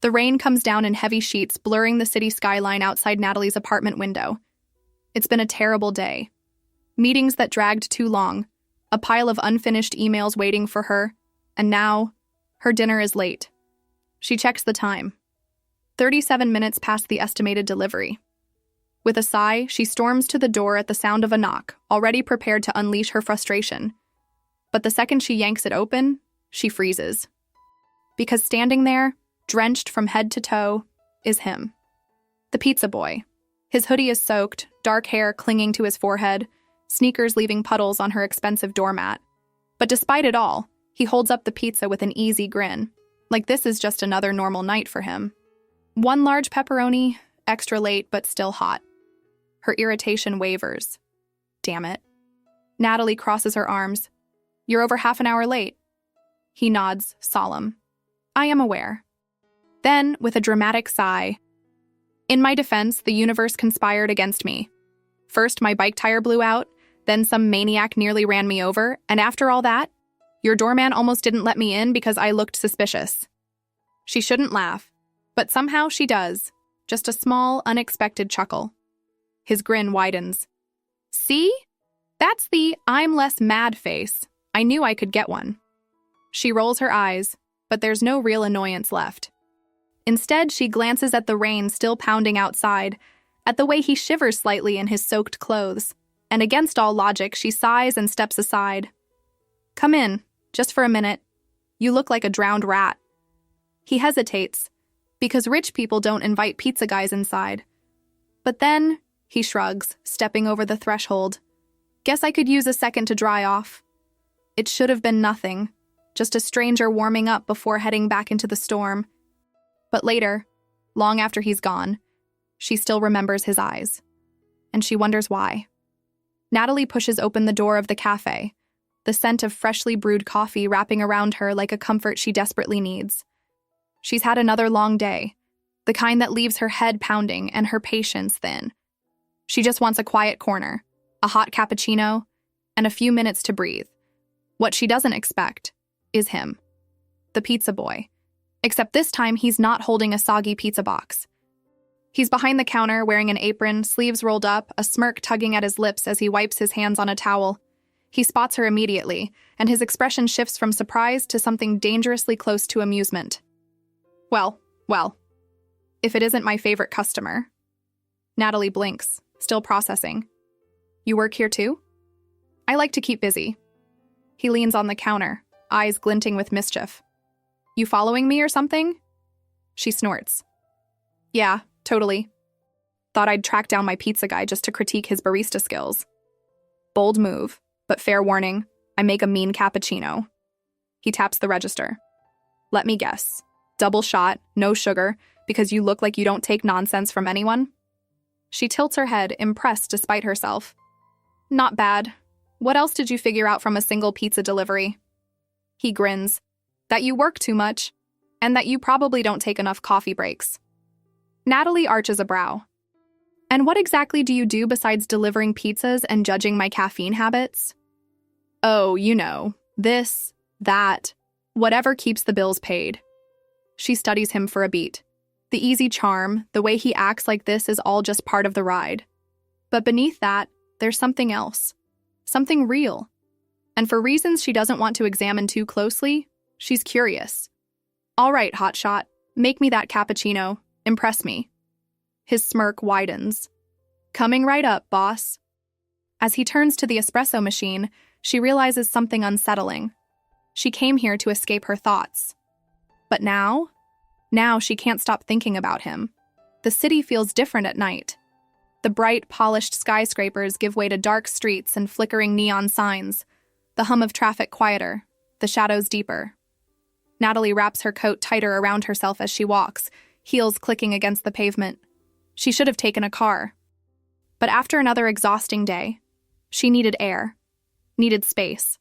The rain comes down in heavy sheets, blurring the city skyline outside Natalie's apartment window. It's been a terrible day. Meetings that dragged too long, a pile of unfinished emails waiting for her, and now, her dinner is late. She checks the time. 37 minutes past the estimated delivery. With a sigh, she storms to the door at the sound of a knock, already prepared to unleash her frustration. But the second she yanks it open, she freezes. Because standing there, drenched from head to toe, is him. The pizza boy. His hoodie is soaked, dark hair clinging to his forehead, sneakers leaving puddles on her expensive doormat. But despite it all, he holds up the pizza with an easy grin, like this is just another normal night for him. One large pepperoni, extra late but still hot. Her irritation wavers. Damn it. Natalie crosses her arms. You're over half an hour late. He nods, solemn. I am aware. Then, with a dramatic sigh, in my defense, the universe conspired against me. First, my bike tire blew out, then some maniac nearly ran me over, and after all that, your doorman almost didn't let me in because I looked suspicious. She shouldn't laugh, but somehow she does. Just a small, unexpected chuckle. His grin widens. See? That's the I'm less mad face. I knew I could get one. She rolls her eyes, but there's no real annoyance left. Instead, she glances at the rain still pounding outside, at the way he shivers slightly in his soaked clothes, and against all logic, she sighs and steps aside. Come in, just for a minute. You look like a drowned rat. He hesitates, because rich people don't invite pizza guys inside. But then, he shrugs, stepping over the threshold. Guess I could use a second to dry off. It should have been nothing, just a stranger warming up before heading back into the storm. But later, long after he's gone, she still remembers his eyes. And she wonders why. Natalie pushes open the door of the cafe, the scent of freshly brewed coffee wrapping around her like a comfort she desperately needs. She's had another long day, the kind that leaves her head pounding and her patience thin. She just wants a quiet corner, a hot cappuccino, and a few minutes to breathe. What she doesn't expect is him, the pizza boy. Except this time he's not holding a soggy pizza box. He's behind the counter wearing an apron, sleeves rolled up, a smirk tugging at his lips as he wipes his hands on a towel. He spots her immediately, and his expression shifts from surprise to something dangerously close to amusement. Well, if it isn't my favorite customer. Natalie blinks, still processing. You work here too? I like to keep busy. He leans on the counter, eyes glinting with mischief. You following me or something? She snorts. Yeah, totally. Thought I'd track down my pizza guy just to critique his barista skills. Bold move, but fair warning, I make a mean cappuccino. He taps the register. Let me guess. Double shot, no sugar, because you look like you don't take nonsense from anyone? She tilts her head, impressed despite herself. Not bad. What else did you figure out from a single pizza delivery? He grins. That you work too much, and that you probably don't take enough coffee breaks. Natalie arches a brow. And what exactly do you do besides delivering pizzas and judging my caffeine habits? Oh, you know, this, that, whatever keeps the bills paid. She studies him for a beat. The easy charm, the way he acts like this is all just part of the ride. But beneath that, there's something else. Something real. And for reasons she doesn't want to examine too closely, she's curious. All right, hotshot, make me that cappuccino. Impress me. His smirk widens. Coming right up, boss. As he turns to the espresso machine, she realizes something unsettling. She came here to escape her thoughts. But now she can't stop thinking about him. The city feels different at night. The bright, polished skyscrapers give way to dark streets and flickering neon signs. The hum of traffic quieter, the shadows deeper. Natalie wraps her coat tighter around herself as she walks, heels clicking against the pavement. She should have taken a car. But after another exhausting day, she needed air, needed space.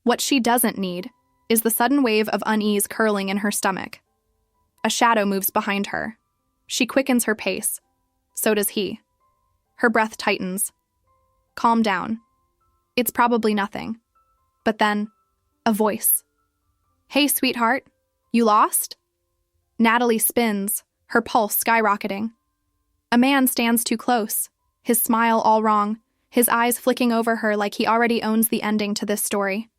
What she doesn't need is the sudden wave of unease curling in her stomach. A shadow moves behind her. She quickens her pace. So does he. Her breath tightens. Calm down. It's probably nothing. But then, a voice. Hey, sweetheart, you lost? Natalie spins, her pulse skyrocketing. A man stands too close, his smile all wrong, his eyes flicking over her like he already owns the ending to this story.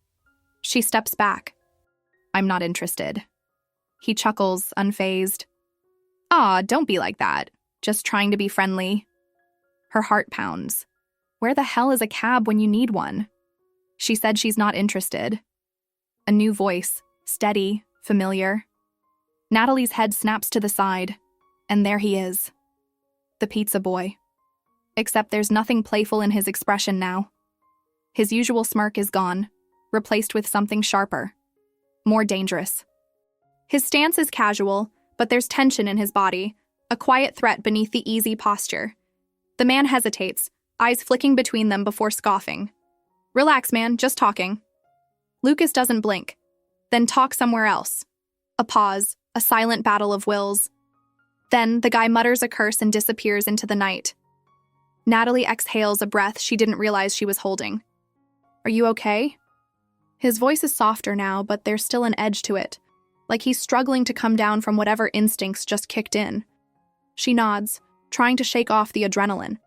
She steps back. I'm not interested. He chuckles, unfazed. Aw, don't be like that. Just trying to be friendly. Her heart pounds. Where the hell is a cab when you need one? She said she's not interested. A new voice, steady, familiar. Natalie's head snaps to the side, and there he is. The pizza boy. Except there's nothing playful in his expression now. His usual smirk is gone, replaced with something sharper, more dangerous. His stance is casual, but there's tension in his body, a quiet threat beneath the easy posture. The man hesitates, eyes flicking between them before scoffing. Relax, man, just talking. Lucas doesn't blink, then talk somewhere else. A pause, a silent battle of wills. Then the guy mutters a curse and disappears into the night. Natalie exhales a breath she didn't realize she was holding. Are you okay? His voice is softer now, but there's still an edge to it, like he's struggling to come down from whatever instincts just kicked in. She nods, trying to shake off the adrenaline.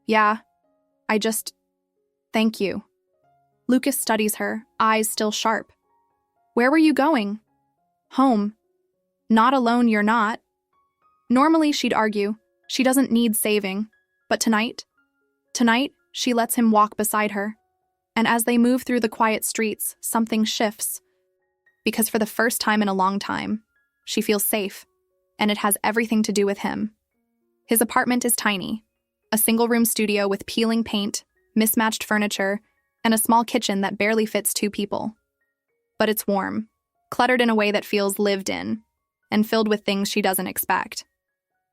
Yeah, Thank you. Lucas studies her, eyes still sharp. Where were you going? Home. Not alone, you're not. Normally, she'd argue, she doesn't need saving. But tonight, she lets him walk beside her. And as they move through the quiet streets, something shifts. Because for the first time in a long time, she feels safe, and it has everything to do with him. His apartment is tiny, a single-room studio with peeling paint, mismatched furniture, and a small kitchen that barely fits 2 people. But it's warm, cluttered in a way that feels lived in, and filled with things she doesn't expect.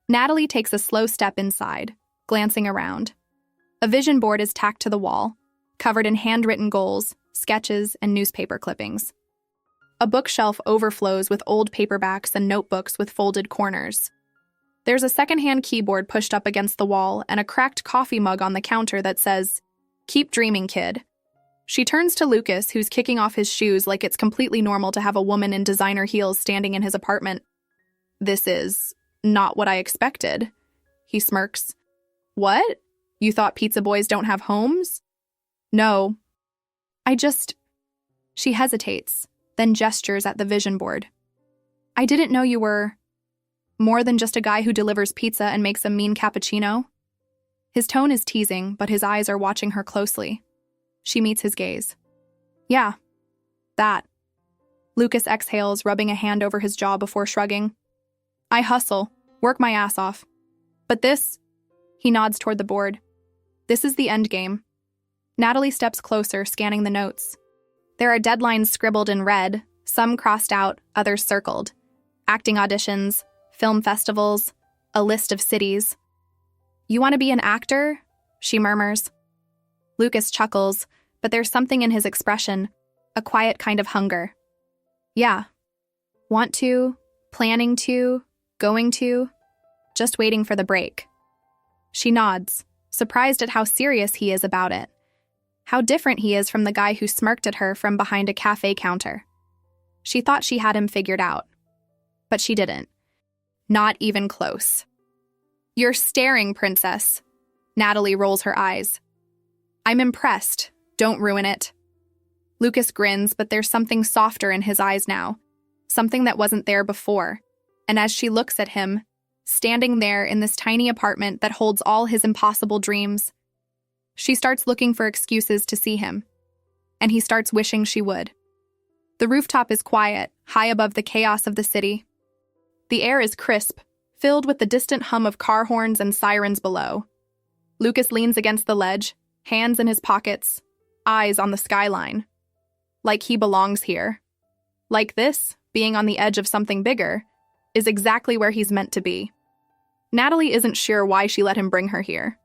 Natalie takes a slow step inside, glancing around. A vision board is tacked to the wall, covered in handwritten goals, sketches, and newspaper clippings. A bookshelf overflows with old paperbacks and notebooks with folded corners. There's a secondhand keyboard pushed up against the wall and a cracked coffee mug on the counter that says, "Keep dreaming, kid." She turns to Lucas, who's kicking off his shoes like it's completely normal to have a woman in designer heels standing in his apartment. This is not what I expected. He smirks. What? You thought pizza boys don't have homes? No. She hesitates, then gestures at the vision board. I didn't know you were more than just a guy who delivers pizza and makes a mean cappuccino. His tone is teasing, but his eyes are watching her closely. She meets his gaze. Yeah, that. Lucas exhales, rubbing a hand over his jaw before shrugging. I hustle, work my ass off. But this, he nods toward the board. This is the end game. Natalie steps closer, scanning the notes. There are deadlines scribbled in red, some crossed out, others circled. Acting auditions, film festivals, a list of cities. You want to be an actor? She murmurs. Lucas chuckles, but there's something in his expression, a quiet kind of hunger. Yeah. Want to, planning to, going to, just waiting for the break. She nods, surprised at how serious he is about it. How different he is from the guy who smirked at her from behind a cafe counter. She thought she had him figured out. But she didn't. Not even close. You're staring, princess. Natalie rolls her eyes. I'm impressed. Don't ruin it. Lucas grins, but there's something softer in his eyes now. Something that wasn't there before. And as she looks at him, standing there in this tiny apartment that holds all his impossible dreams, she starts looking for excuses to see him. And he starts wishing she would. The rooftop is quiet, high above the chaos of the city. The air is crisp, filled with the distant hum of car horns and sirens below. Lucas leans against the ledge, hands in his pockets, eyes on the skyline. Like he belongs here. Like this, being on the edge of something bigger, is exactly where he's meant to be. Natalie isn't sure why she let him bring her here.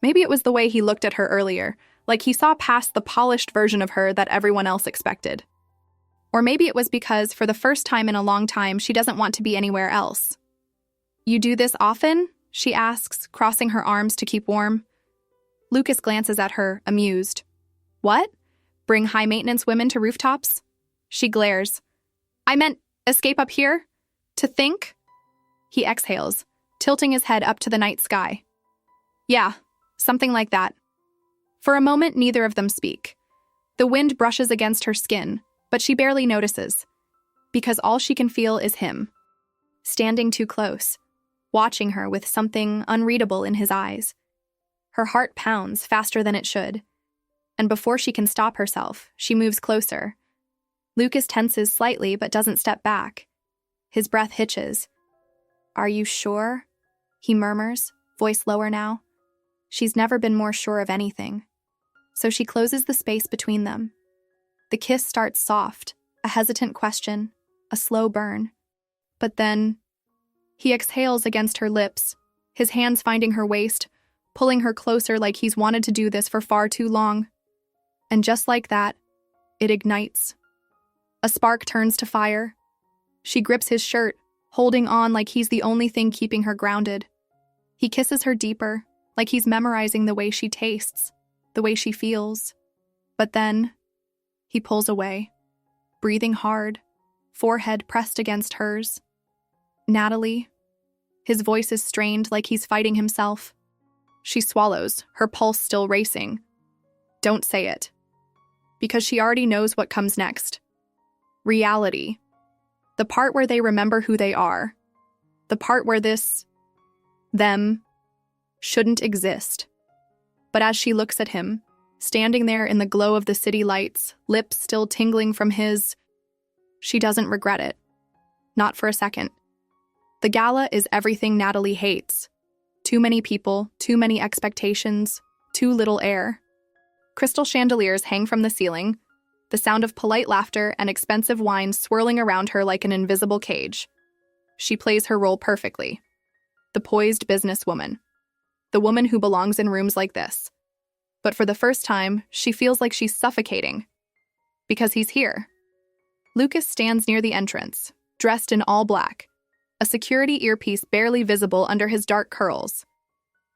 Maybe it was the way he looked at her earlier, like he saw past the polished version of her that everyone else expected. Or maybe it was because, for the first time in a long time, she doesn't want to be anywhere else. You do this often? She asks, crossing her arms to keep warm. Lucas glances at her, amused. What? Bring high-maintenance women to rooftops? She glares. I meant, escape up here? To think? He exhales, tilting his head up to the night sky. Yeah, something like that. For a moment, neither of them speak. The wind brushes against her skin, but she barely notices, because all she can feel is him, standing too close, watching her with something unreadable in his eyes. Her heart pounds faster than it should, and before she can stop herself, she moves closer. Lucas tenses slightly but doesn't step back. His breath hitches. "Are you sure?" he murmurs, voice lower now. She's never been more sure of anything. So she closes the space between them. The kiss starts soft, a hesitant question, a slow burn. But then, he exhales against her lips, his hands finding her waist, pulling her closer like he's wanted to do this for far too long. And just like that, it ignites. A spark turns to fire. She grips his shirt, holding on like he's the only thing keeping her grounded. He kisses her deeper, like he's memorizing the way she tastes, the way she feels. But then, he pulls away, breathing hard, forehead pressed against hers. "Natalie." His voice is strained like he's fighting himself. She swallows, her pulse still racing. Don't say it. Because she already knows what comes next. Reality. The part where they remember who they are. The part where them, shouldn't exist. But as she looks at him, standing there in the glow of the city lights, lips still tingling from his, she doesn't regret it. Not for a second. The gala is everything Natalie hates. Too many people, too many expectations, too little air. Crystal chandeliers hang from the ceiling, the sound of polite laughter and expensive wine swirling around her like an invisible cage. She plays her role perfectly. The poised businesswoman. The woman who belongs in rooms like this. But for the first time, she feels like she's suffocating. Because he's here. Lucas stands near the entrance, dressed in all black, a security earpiece barely visible under his dark curls.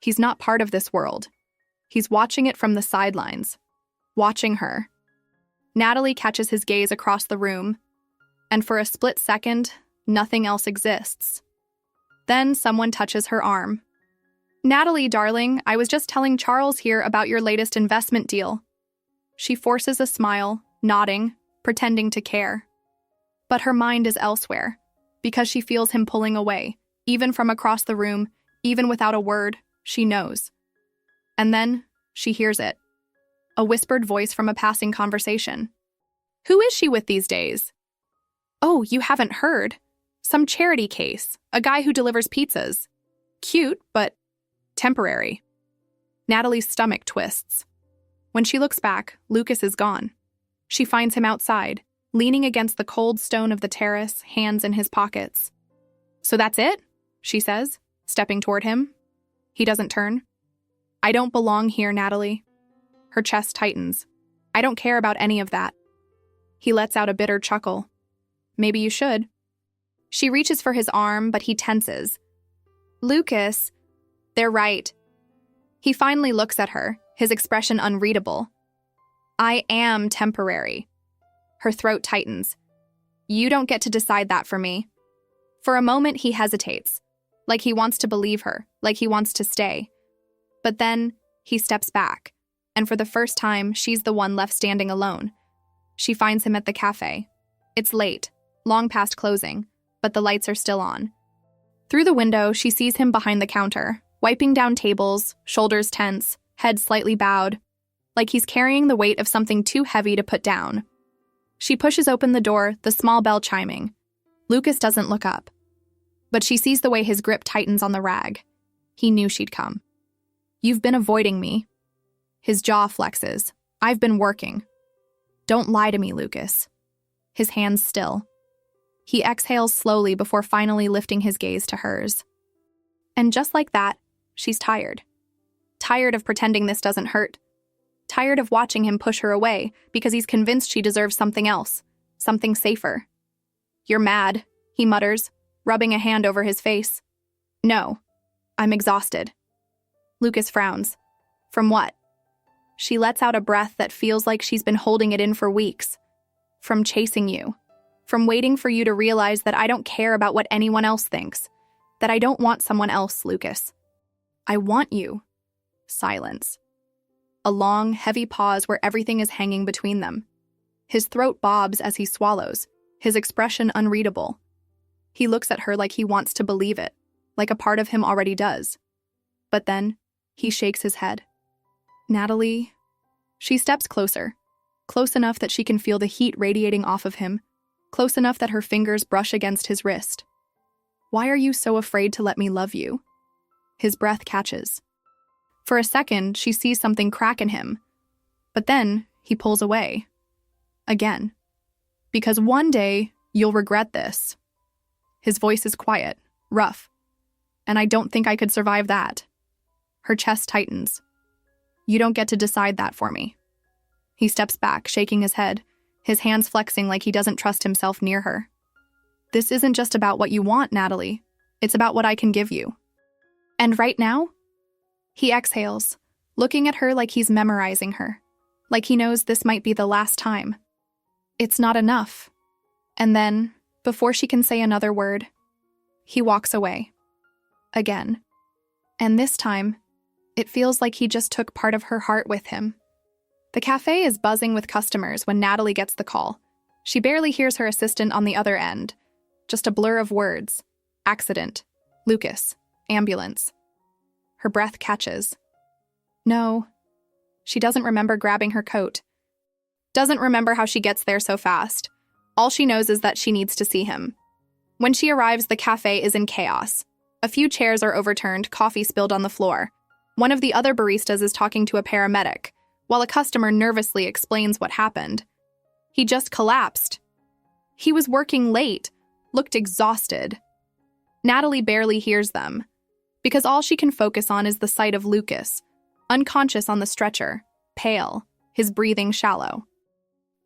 He's not part of this world. He's watching it from the sidelines. Watching her. Natalie catches his gaze across the room, and for a split second, nothing else exists. Then someone touches her arm. "Natalie, darling, I was just telling Charles here about your latest investment deal." She forces a smile, nodding, pretending to care. But her mind is elsewhere, because she feels him pulling away, even from across the room, even without a word, she knows. And then, she hears it. A whispered voice from a passing conversation. "Who is she with these days?" "Oh, you haven't heard. Some charity case, a guy who delivers pizzas. Cute, but temporary." Natalie's stomach twists. When she looks back, Lucas is gone. She finds him outside, leaning against the cold stone of the terrace, hands in his pockets. "So that's it?" she says, stepping toward him. He doesn't turn. "I don't belong here, Natalie." Her chest tightens. "I don't care about any of that." He lets out a bitter chuckle. "Maybe you should." She reaches for his arm, but he tenses. "Lucas." "They're right." He finally looks at her, his expression unreadable. "I am temporary." Her throat tightens. "You don't get to decide that for me." For a moment, he hesitates, like he wants to believe her, like he wants to stay. But then, he steps back, and for the first time, she's the one left standing alone. She finds him at the cafe. It's late, long past closing, but the lights are still on. Through the window, she sees him behind the counter, wiping down tables, shoulders tense, head slightly bowed, like he's carrying the weight of something too heavy to put down. She pushes open the door, the small bell chiming. Lucas doesn't look up. But she sees the way his grip tightens on the rag. He knew she'd come. "You've been avoiding me." His jaw flexes. "I've been working." "Don't lie to me, Lucas." His hands still. He exhales slowly before finally lifting his gaze to hers. And just like that, she's tired. Tired of pretending this doesn't hurt. Tired of watching him push her away because he's convinced she deserves something else, something safer. "You're mad," he mutters, rubbing a hand over his face. "No, I'm exhausted." Lucas frowns. "From what?" She lets out a breath that feels like she's been holding it in for weeks. "From chasing you." from waiting for you to realize that I don't care about what anyone else thinks, that I don't want someone else, Lucas. I want you. Silence. A long, heavy pause where everything is hanging between them. His throat bobs as he swallows, his expression unreadable. He looks at her like he wants to believe it, like a part of him already does. But then, he shakes his head. Natalie. She steps closer, close enough that she can feel the heat radiating off of him, close enough that her fingers brush against his wrist. Why are you so afraid to let me love you? His breath catches. For a second, she sees something crack in him. But then, he pulls away. Again. Because one day, you'll regret this. His voice is quiet, rough. And I don't think I could survive that. Her chest tightens. You don't get to decide that for me. He steps back, shaking his head, his hands flexing like he doesn't trust himself near her. This isn't just about what you want, Natalie. It's about what I can give you. And right now? He exhales, looking at her like he's memorizing her, like he knows this might be the last time. It's not enough. And then, before she can say another word, he walks away. Again. And this time, it feels like he just took part of her heart with him. The cafe is buzzing with customers when Natalie gets the call. She barely hears her assistant on the other end. Just a blur of words. Accident. Lucas. Ambulance. Her breath catches. No. She doesn't remember grabbing her coat. Doesn't remember how she gets there so fast. All she knows is that she needs to see him. When she arrives, the cafe is in chaos. A few chairs are overturned, coffee spilled on the floor. One of the other baristas is talking to a paramedic, while a customer nervously explains what happened. He just collapsed. He was working late, looked exhausted. Natalie barely hears them, because all she can focus on is the sight of Lucas, unconscious on the stretcher, pale, his breathing shallow.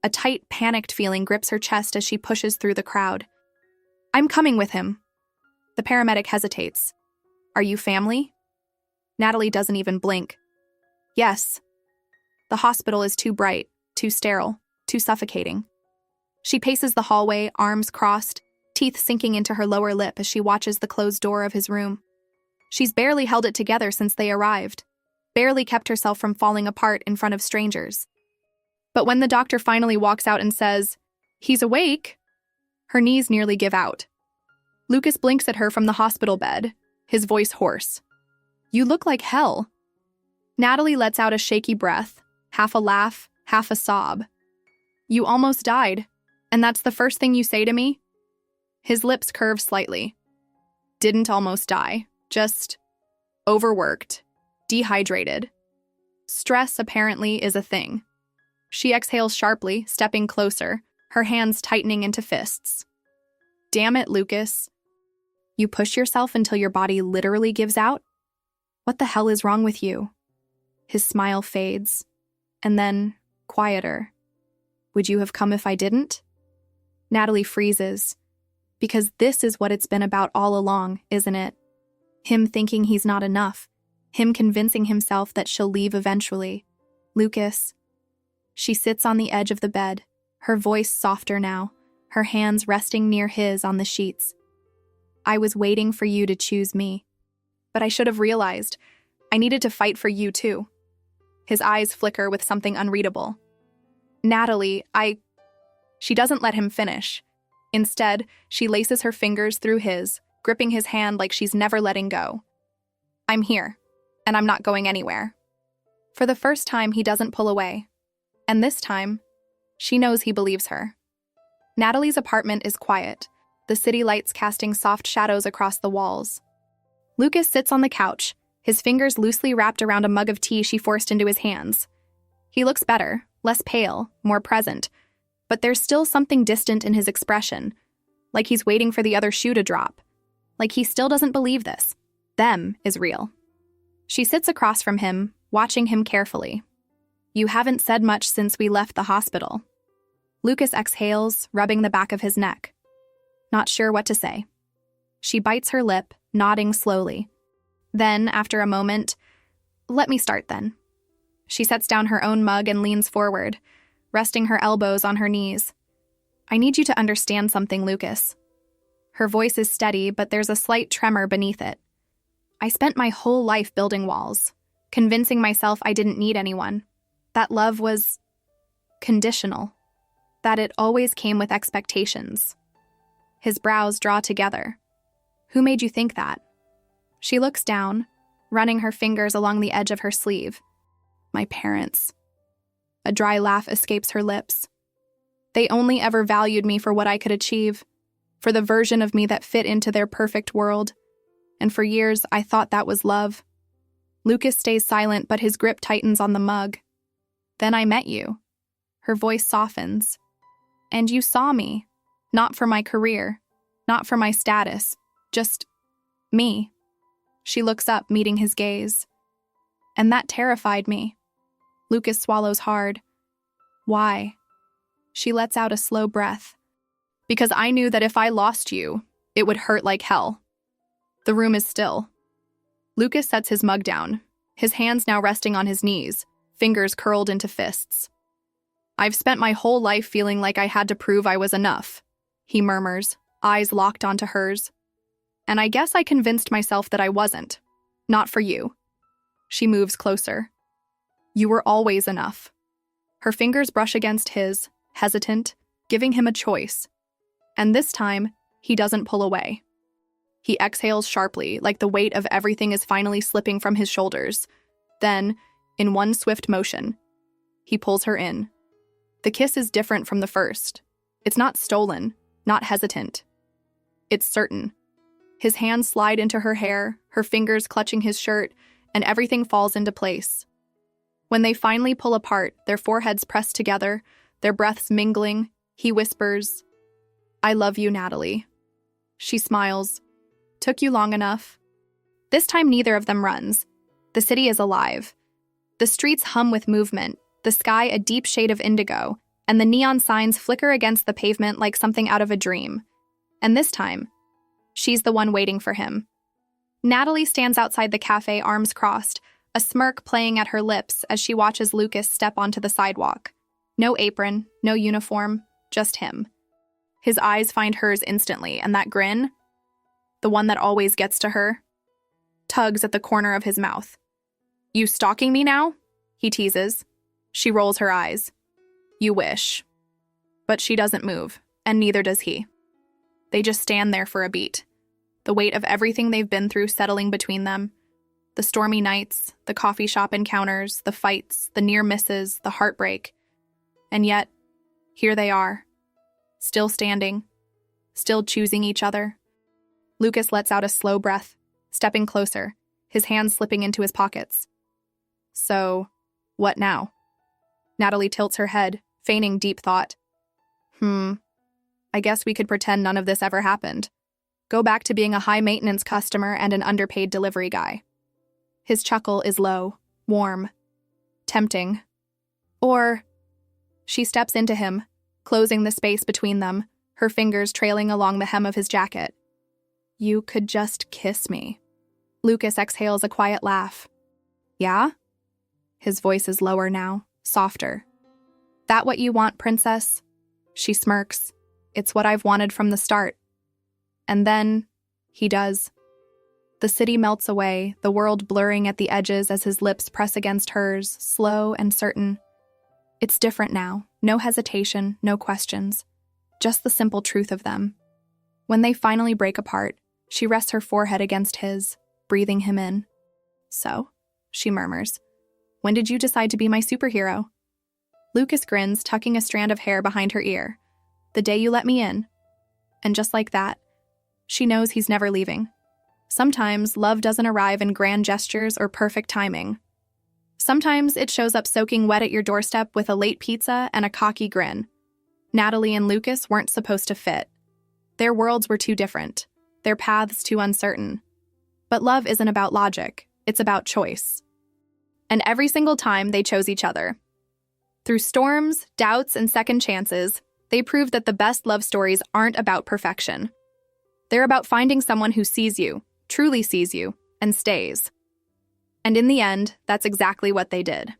A tight, panicked feeling grips her chest as she pushes through the crowd. I'm coming with him. The paramedic hesitates. Are you family? Natalie doesn't even blink. Yes. The hospital is too bright, too sterile, too suffocating. She paces the hallway, arms crossed, teeth sinking into her lower lip as she watches the closed door of his room. She's barely held it together since they arrived, barely kept herself from falling apart in front of strangers. But when the doctor finally walks out and says, "He's awake," her knees nearly give out. Lucas blinks at her from the hospital bed, his voice hoarse. You look like hell. Natalie lets out a shaky breath, half a laugh, half a sob. You almost died, and that's the first thing you say to me? His lips curve slightly. Didn't almost die, just overworked, dehydrated. Stress apparently is a thing. She exhales sharply, stepping closer, her hands tightening into fists. Damn it, Lucas. You push yourself until your body literally gives out? What the hell is wrong with you? His smile fades, and then, quieter. Would you have come if I didn't? Natalie freezes. Because this is what it's been about all along, isn't it? Him thinking he's not enough. Him convincing himself that she'll leave eventually. Lucas. She sits on the edge of the bed, her voice softer now, her hands resting near his on the sheets. I was waiting for you to choose me. But I should have realized. I needed to fight for you too. His eyes flicker with something unreadable. Natalie, She doesn't let him finish. Instead, she laces her fingers through his, gripping his hand like she's never letting go. I'm here, and I'm not going anywhere. For the first time, he doesn't pull away. And this time, she knows he believes her. Natalie's apartment is quiet, the city lights casting soft shadows across the walls. Lucas sits on the couch, his fingers loosely wrapped around a mug of tea she forced into his hands. He looks better, less pale, more present, but there's still something distant in his expression, like he's waiting for the other shoe to drop, like he still doesn't believe this. Them is real. She sits across from him, watching him carefully. You haven't said much since we left the hospital. Lucas exhales, rubbing the back of his neck. Not sure what to say. She bites her lip, nodding slowly. Then, after a moment, let me start then. She sets down her own mug and leans forward, resting her elbows on her knees. I need you to understand something, Lucas. Her voice is steady, but there's a slight tremor beneath it. I spent my whole life building walls, convincing myself I didn't need anyone, that love was conditional, that it always came with expectations. His brows draw together. Who made you think that? She looks down, running her fingers along the edge of her sleeve. My parents. A dry laugh escapes her lips. They only ever valued me for what I could achieve, for the version of me that fit into their perfect world. And for years, I thought that was love. Lucas stays silent, but his grip tightens on the mug. Then I met you. Her voice softens. And you saw me. Not for my career, not for my status, just me. She looks up, meeting his gaze. And that terrified me. Lucas swallows hard. Why? She lets out a slow breath. Because I knew that if I lost you, it would hurt like hell. The room is still. Lucas sets his mug down, his hands now resting on his knees, fingers curled into fists. I've spent my whole life feeling like I had to prove I was enough, he murmurs, eyes locked onto hers. And I guess I convinced myself that I wasn't. Not for you. She moves closer. You were always enough. Her fingers brush against his, hesitant, giving him a choice. And this time, he doesn't pull away. He exhales sharply, like the weight of everything is finally slipping from his shoulders. Then, in one swift motion, he pulls her in. The kiss is different from the first. It's not stolen, not hesitant. It's certain. His hands slide into her hair, her fingers clutching his shirt, and everything falls into place. When they finally pull apart, their foreheads pressed together, their breaths mingling, he whispers, I love you, Natalie. She smiles. Took you long enough. This time neither of them runs. The city is alive. The streets hum with movement, the sky a deep shade of indigo, and the neon signs flicker against the pavement like something out of a dream. And this time, she's the one waiting for him. Natalie stands outside the cafe, arms crossed, a smirk playing at her lips as she watches Lucas step onto the sidewalk. No apron, no uniform, just him. His eyes find hers instantly, and that grin, the one that always gets to her, tugs at the corner of his mouth. You stalking me now? He teases. She rolls her eyes. You wish. But she doesn't move, and neither does he. They just stand there for a beat, the weight of everything they've been through settling between them. The stormy nights, the coffee shop encounters, the fights, the near misses, the heartbreak. And yet, here they are, still standing, still choosing each other. Lucas lets out a slow breath, stepping closer, his hands slipping into his pockets. So, what now? Natalie tilts her head, feigning deep thought. I guess we could pretend none of this ever happened. Go back to being a high-maintenance customer and an underpaid delivery guy. His chuckle is low, warm, tempting. Or, she steps into him, closing the space between them, her fingers trailing along the hem of his jacket. You could just kiss me. Lucas exhales a quiet laugh. Yeah? His voice is lower now, softer. That what you want, princess? She smirks. It's what I've wanted from the start. And then, he does. The city melts away, the world blurring at the edges as his lips press against hers, slow and certain. It's different now. No hesitation, no questions. Just the simple truth of them. When they finally break apart, she rests her forehead against his, breathing him in. So, she murmurs, when did you decide to be my superhero? Lucas grins, tucking a strand of hair behind her ear. The day you let me in. And just like that, she knows he's never leaving. Sometimes love doesn't arrive in grand gestures or perfect timing. Sometimes it shows up soaking wet at your doorstep with a late pizza and a cocky grin. Natalie and Lucas weren't supposed to fit. Their worlds were too different, their paths too uncertain. But love isn't about logic, it's about choice. And every single time they chose each other. Through storms, doubts, and second chances, they proved that the best love stories aren't about perfection. They're about finding someone who sees you, truly sees you, and stays. And in the end, that's exactly what they did.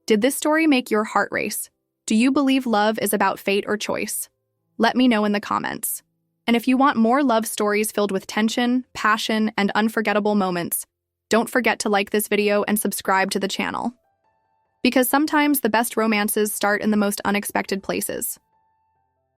Did this story make your heart race? Do you believe love is about fate or choice? Let me know in the comments. And if you want more love stories filled with tension, passion, and unforgettable moments, don't forget to like this video and subscribe to the channel. Because sometimes the best romances start in the most unexpected places.